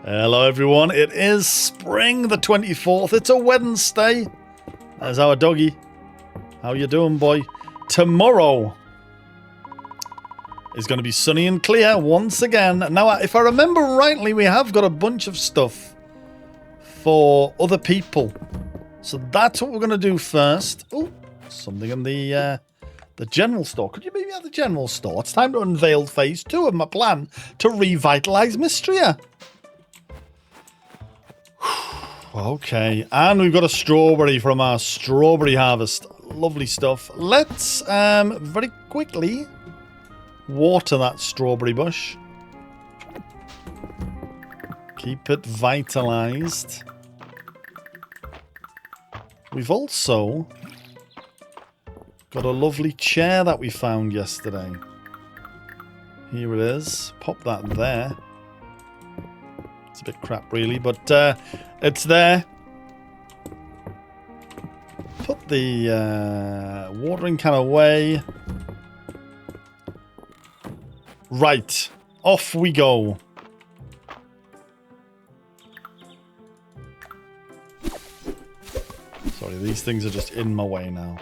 Hello everyone, it is spring the 24th, it's a Wednesday. There's our doggy. How you doing, boy? Tomorrow is going to be sunny and clear once again. Now, if I remember rightly, we have got a bunch of stuff for other people. So that's what we're going to do first. Oh, something in the general store. Could you meet me at the general store? It's time to unveil phase 2 of my plan to revitalise Mistria. Okay, and we've got a strawberry from our strawberry harvest. Lovely stuff. Let's very quickly water that strawberry bush. Keep it vitalized. We've also got a lovely chair that we found yesterday. Here it is. Pop that there. It's a bit crap, really, but it's there. Put the watering can away. Right. Off we go. Sorry, these things are just in my way now.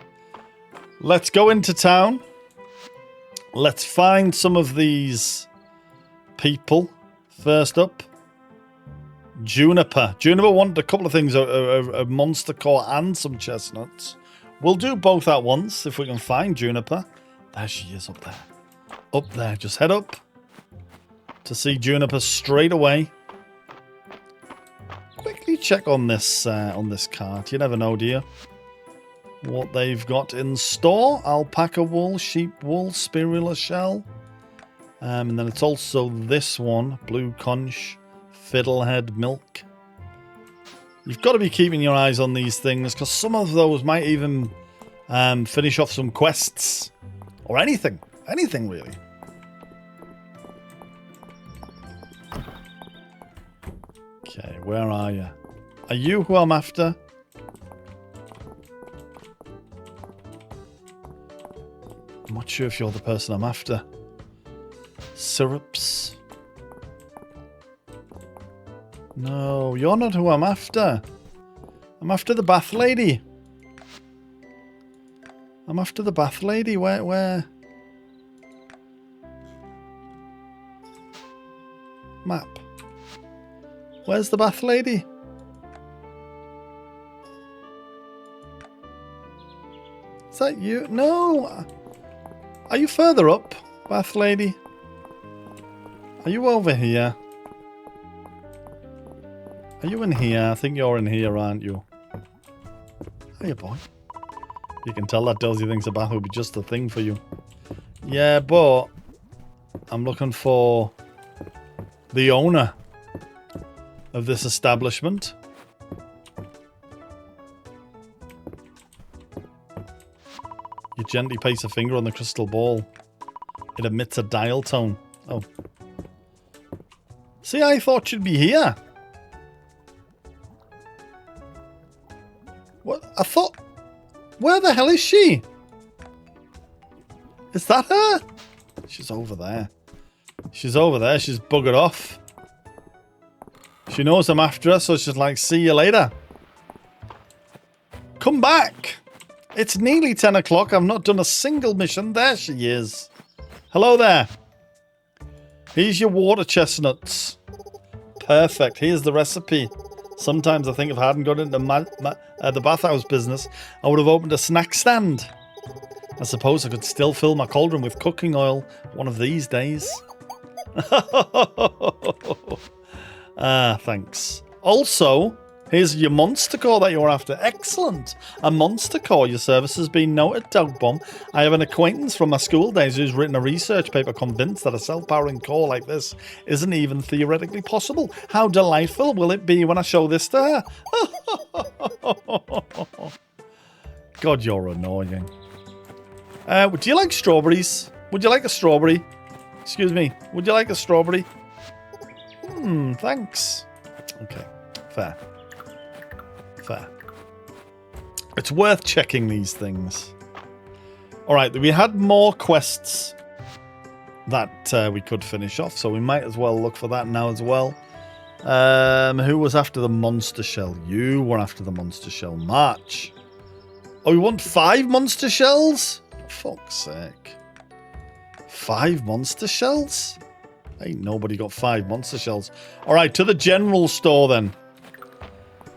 Let's go into town. Let's find some of these people. First up. Juniper. Juniper wanted a couple of things, a monster core and some chestnuts. We'll do both at once if we can find Juniper. There she is up there. Up there. Just head up to see Juniper straight away. Quickly check on this cart. You never know, do you? What they've got in store. Alpaca wool, sheep wool, spirula shell. And then it's also this one. Blue conch. Fiddlehead milk. You've got to be keeping your eyes on these things because some of those might even finish off some quests or anything. Anything really. Okay, where are you? Are you who I'm after? I'm not sure if you're the person I'm after. Syrups. No, you're not who I'm after. I'm after the bath lady. I'm after the bath lady. Where? Map. Where's the bath lady? Is that you? No. Are you further up, bath lady? Are you over here? Are you in here? I think you're in here, aren't you? Hiya, boy. You can tell that Dozy thinks a bath would be just the thing for you. Yeah, but I'm looking for the owner of this establishment. You gently place a finger on the crystal ball. It emits a dial tone. Oh. See, I thought she'd be here. What? I thought... Where the hell is she? Is that her? She's over there. She's over there. She's buggered off. She knows I'm after her, so she's like, see you later. Come back. It's nearly 10 o'clock. I've not done a single mission. There she is. Hello there. Here's your water chestnuts. Perfect. Here's the recipe. Sometimes I think if I hadn't got into the bathhouse business, I would have opened a snack stand. I suppose I could still fill my cauldron with cooking oil one of these days. Thanks. Also, here's your monster core that you're after. Excellent. A monster core. Your service has been noted, Dog Bomb. I have an acquaintance from my school days who's written a research paper convinced that a self-powering core like this isn't even theoretically possible. How delightful will it be when I show this to her? God, you're annoying. Would you like strawberries? Would you like a strawberry? Excuse me. Would you like a strawberry? Thanks. Okay, fair. Fair. It's worth checking these things. Alright, we had more quests that we could finish off, so we might as well look for that now as well. Who was after the monster shell? You were after the monster shell. March. Oh, we want 5 monster shells? For fuck's sake. 5 monster shells? Ain't nobody got 5 monster shells. Alright, to the general store then.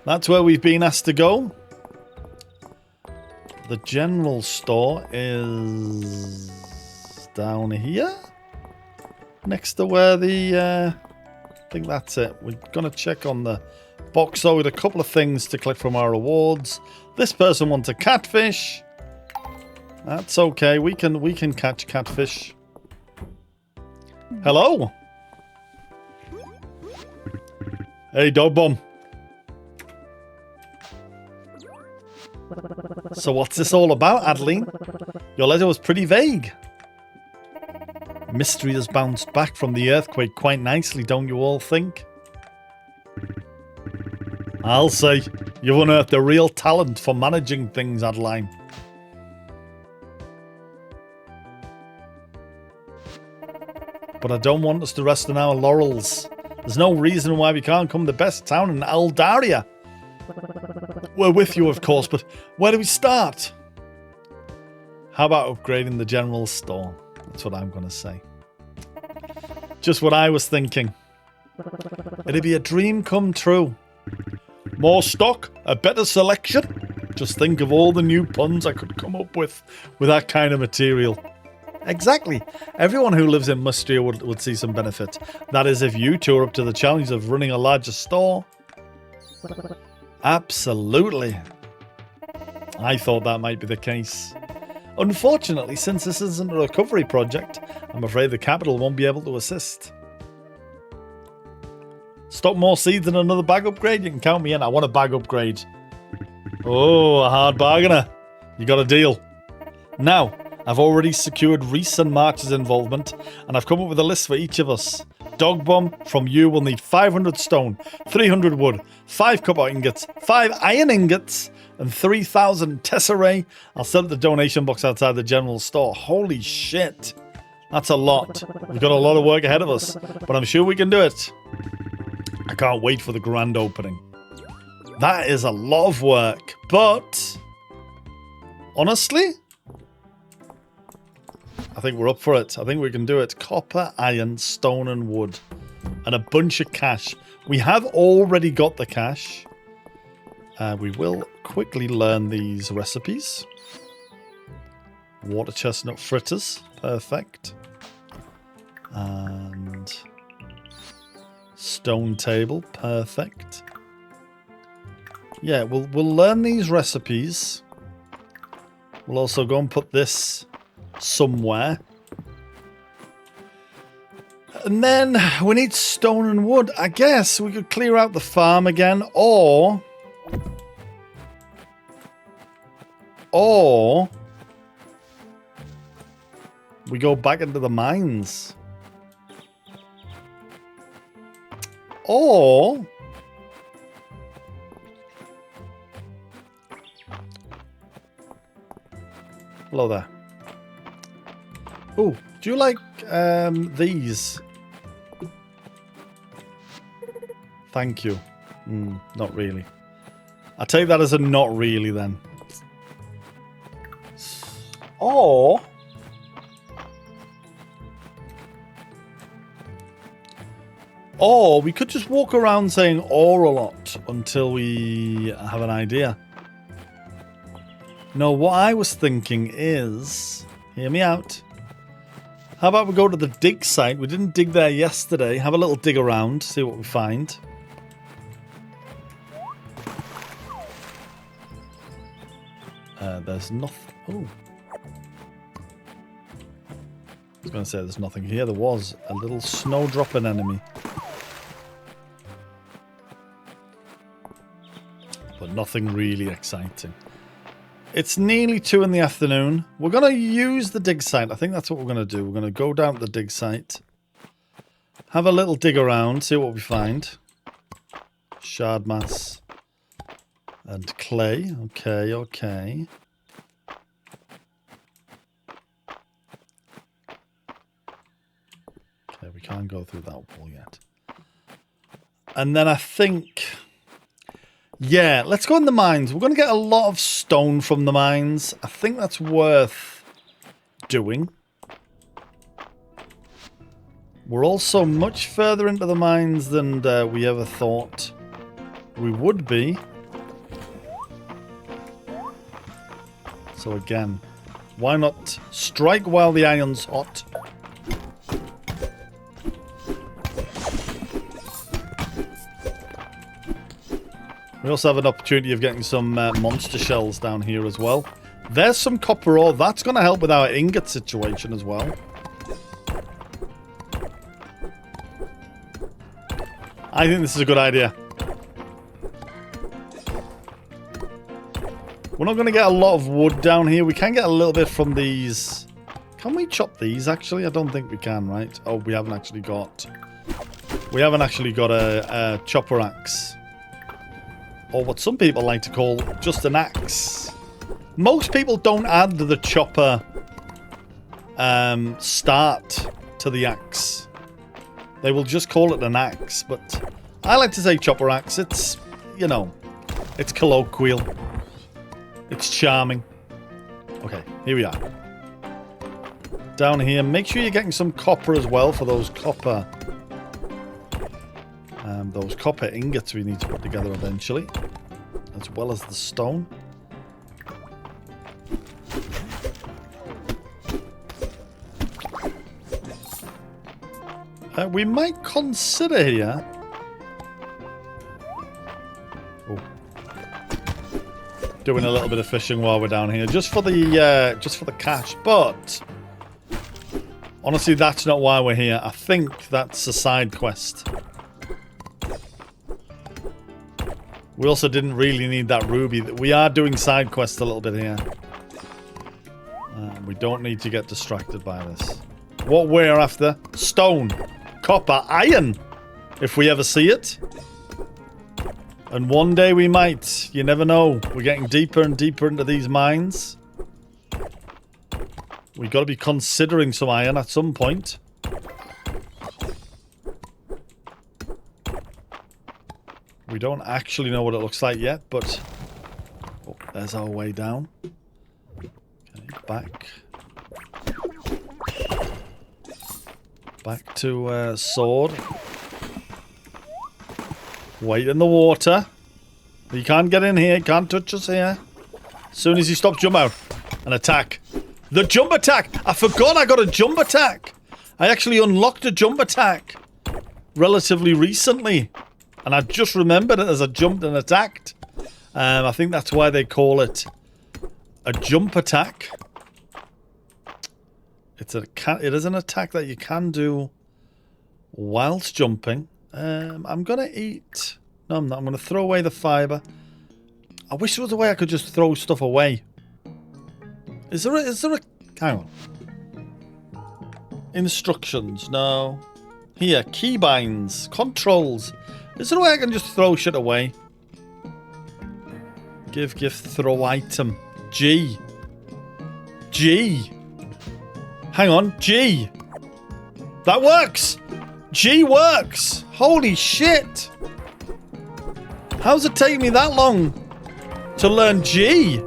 That's where we've been asked to go. The general store is down here. Next to where the... I think that's it. We're going to check on the box though with a couple of things to collect from our rewards. This person wants a catfish. That's okay. We can catch catfish. Hello. Hey, dog bum. So what's this all about, Adeline? Your letter was pretty vague. Mistria has bounced back from the earthquake quite nicely, don't you all think? I'll say, you've unearthed a real talent for managing things, Adeline. But I don't want us to rest on our laurels. There's no reason why we can't become the best town in Aldaria. We're with you, of course, but where do we start? How about upgrading the general store? That's what I'm going to say. Just what I was thinking. It'd be a dream come true. More stock, a better selection. Just think of all the new puns I could come up with that kind of material. Exactly. Everyone who lives in Mistria would see some benefit. That is, if you two are up to the challenge of running a larger store. Absolutely. I thought that might be the case. Unfortunately, since this isn't a recovery project, I'm afraid the capital won't be able to assist. Stock more seeds and another bag upgrade? You can count me in. I want a bag upgrade. Oh, a hard bargainer. You got a deal. Now, I've already secured Reese and March's involvement, and I've come up with a list for each of us. Dog Bomb, from you will need 500 stone, 300 wood, 5 copper ingots, 5 iron ingots, and 3,000 tesserae. I'll set up the donation box outside the general store. Holy shit. That's a lot. We've got a lot of work ahead of us, but I'm sure we can do it. I can't wait for the grand opening. That is a lot of work, but honestly, I think we're up for it. I think we can do it. Copper, iron, stone, and wood. And a bunch of cash. We have already got the cash. We will quickly learn these recipes. Water chestnut fritters. Perfect. And stone table. Perfect. Yeah, we'll learn these recipes. We'll also go and put this somewhere. And then we need stone and wood. I guess we could clear out the farm again, or we go back into the mines. Or hello there. Oh, do you like these? Thank you. Not really. I'll take that as a not really then. Or we could just walk around saying or a lot until we have an idea. No, what I was thinking is, hear me out. How about we go to the dig site? We didn't dig there yesterday. Have a little dig around, see what we find. There's nothing. Oh. I was going to say there's nothing here. There was a little snowdropping enemy. But nothing really exciting. It's nearly 2 in the afternoon. We're going to use the dig site. I think that's what we're going to do. We're going to go down to the dig site. Have a little dig around. See what we find. Shard mass. And clay. Okay, okay. Okay, we can't go through that wall yet. And then I think... Yeah, let's go in the mines. We're going to get a lot of stone from the mines. I think that's worth doing. We're also much further into the mines than we ever thought we would be. So again, why not strike while the iron's hot? We also have an opportunity of getting some monster shells down here as well. There's some copper ore. That's going to help with our ingot situation as well. I think this is a good idea. We're not going to get a lot of wood down here. We can get a little bit from these. Can we chop these, actually? I don't think we can, right? Oh, we haven't actually got... We haven't actually got a chopper axe. Or what some people like to call just an axe. Most people don't add the chopper start to the axe. They will just call it an axe. But I like to say chopper axe. It's, you know, it's colloquial. It's charming. Okay, here we are. Down here, make sure you're getting some copper as well for those copper... those copper ingots we need to put together eventually, as well as the stone. We might consider here. Oh, doing a little bit of fishing while we're down here, just for the cash. But honestly, that's not why we're here. I think that's a side quest. We also didn't really need that ruby. We are doing side quests a little bit here. We don't need to get distracted by this. What we're after? Stone, copper, iron. If we ever see it. And one day we might. You never know. We're getting deeper and deeper into these mines. We've got to be considering some iron at some point. We don't actually know what it looks like yet, but... Oh, there's our way down. Okay, back. Back to sword. Wait in the water. You can't get in here, can't touch us here. As soon as you stop, jump out. And attack. The jump attack! I forgot I got a jump attack! I actually unlocked a jump attack relatively recently. And I just remembered it as I jumped and attacked. I think that's why they call it a jump attack. It is an attack that you can do whilst jumping. I'm going to eat... No, I'm not. I'm going to throw away the fibre. I wish there was a way I could just throw stuff away. Is there a... Hang on. Instructions. No. Here. Keybinds. Controls. Is there a way I can just throw shit away? Give, gift, throw item. G. G. Hang on. G. That works. G works. Holy shit. How's it taking me that long to learn G?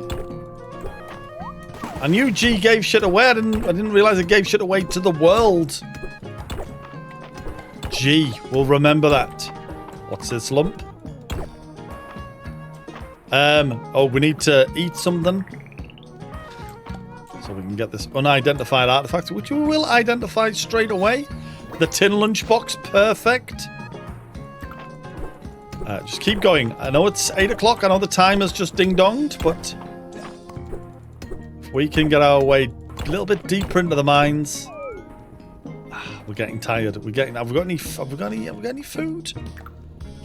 I knew G gave shit away. I didn't realize it gave shit away to the world. G. We'll remember that. What's this lump? Oh, we need to eat something. So we can get this unidentified artifact, which we will identify straight away. The tin lunchbox, perfect. Just keep going. I know it's 8 o'clock. I know the time has just ding-donged, but if we can get our way a little bit deeper into the mines. We're getting tired. Have we got any food?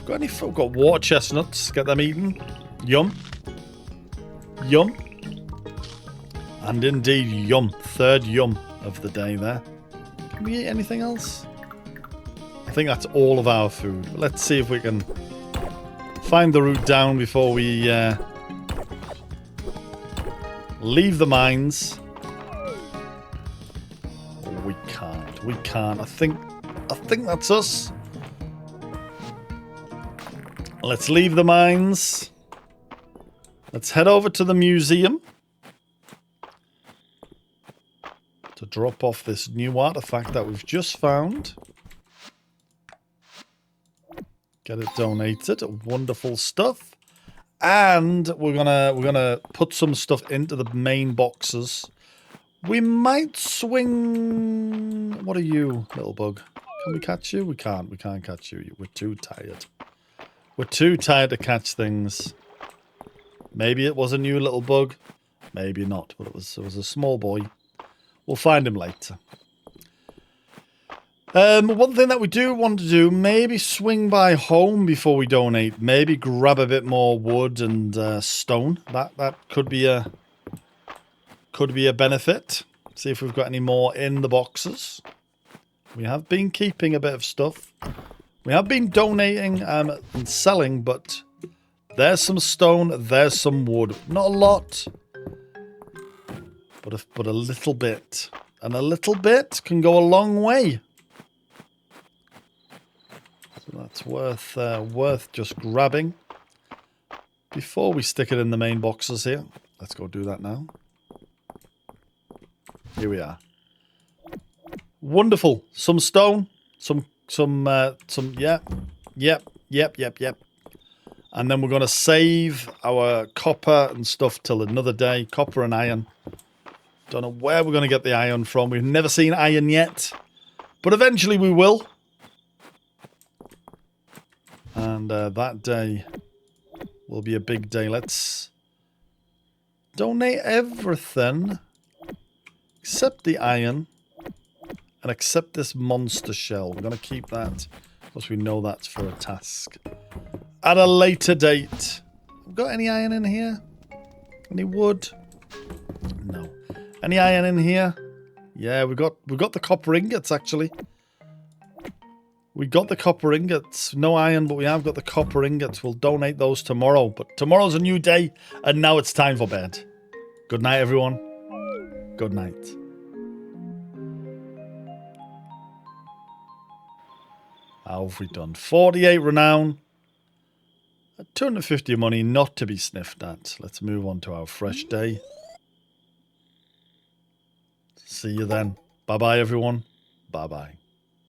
We've got water chestnuts. Get them eaten. Yum. Yum. And indeed, yum. Third yum of the day there. Can we eat anything else? I think that's all of our food. But let's see if we can find the route down before we leave the mines. Oh, we can't. We can't. I think that's us. Let's leave the mines. Let's head over to the museum to drop off this new artifact that we've just found. Get it donated. Wonderful stuff. And we're gonna put some stuff into the main boxes. We might swing. What are you, little bug? Can we catch you? We can't. We can't catch you. We're too tired. We're too tired to catch things. Maybe it was a new little bug. Maybe not. But it was a small boy. We'll find him later. One thing that we do want to do, maybe swing by home before we donate. Maybe grab a bit more wood and stone. That could be a benefit. See if we've got any more in the boxes. We have been keeping a bit of stuff. We have been donating and selling, but there's some stone, there's some wood. Not a lot, but a little bit. And a little bit can go a long way. So that's worth just grabbing before we stick it in the main boxes here. Let's go do that now. Here we are. Wonderful. Some stone, some yep. And then we're going to save our copper and stuff till another day. Copper and iron. Don't know where we're going to get the iron from. We've never seen iron yet, but eventually we will. And that day will be a big day. Let's donate everything except the iron and except this monster shell. We're going to keep that because we know that's for a task at a later date. We've got any iron in here? Any wood? No. Any iron in here? Yeah, we've got the copper ingots actually. We got the copper ingots. No iron, but we have got the copper ingots. We'll donate those tomorrow. But tomorrow's a new day, and now it's time for bed. Good night, everyone. Good night. How have we done? 48 renown. 250 money, not to be sniffed at. Let's move on to our fresh day. See you then. Bye-bye, everyone. Bye-bye.